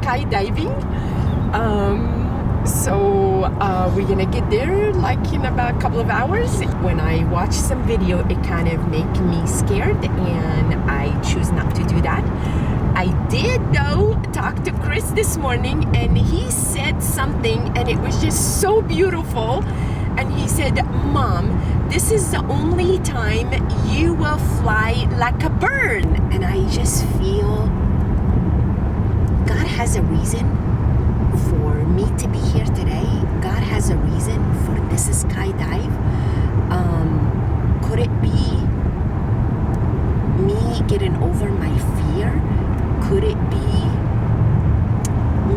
skydiving. So we're gonna get there like in about a couple of hours. When I watch some video, it kind of makes me scared, and I choose not to do that. I did though talk to Chris this morning, and he said something, and it was just so beautiful. And he said, "Mom, this is the only time you will fly like a bird." And I just feel God has a reason for me to be here today. God has a reason for this skydive. Could it be me getting over my fear? Could it be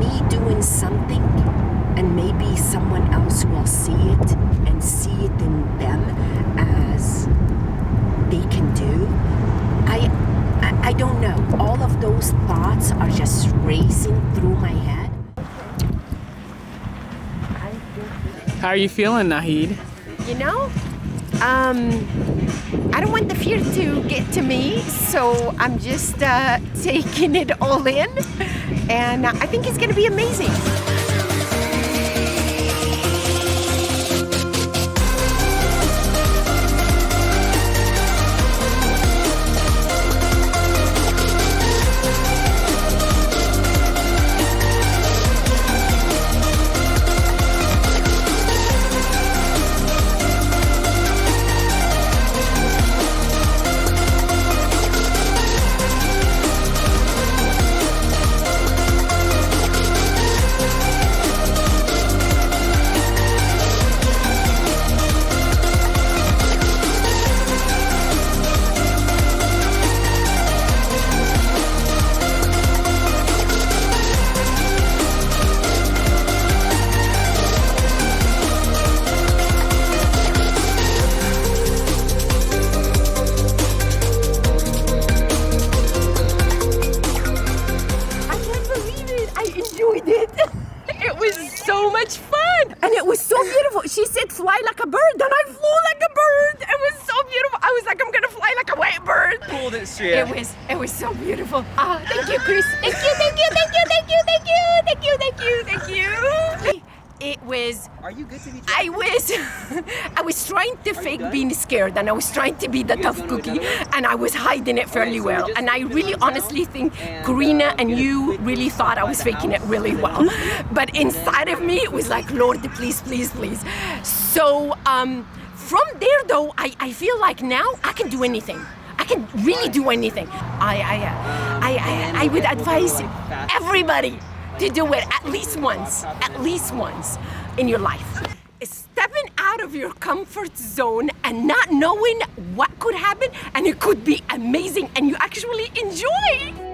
me doing something and maybe someone else will see it and see it in them as they can do? I don't know. All of those thoughts are just racing through my head. How are you feeling, Nahid? You know, I don't want the fear to get to me, so I'm just taking it all in, and I think it's going to be amazing. It was so much fun, and it was so beautiful. She said, "Fly like a bird," and I flew like a bird. It was so beautiful. I was like, "I'm gonna fly like a white bird." Cool, Sia. It was so beautiful. Ah, thank you, Chris. Thank you, thank you, thank you, thank you, thank you, thank you, thank you, thank you. It was. Are you good to be? I was trying to fake being scared, and I was trying to be the tough cookie, and I was hiding it fairly well. And I really honestly think Karina and you really thought I was faking it really well. But inside of me, it was like, Lord, please, please, please. So from there, though, I feel like now I can do anything. I can really do anything. I would advise everybody to do it at least once in your life. Stepping out of your comfort zone and not knowing what could happen, and it could be amazing and you actually enjoy.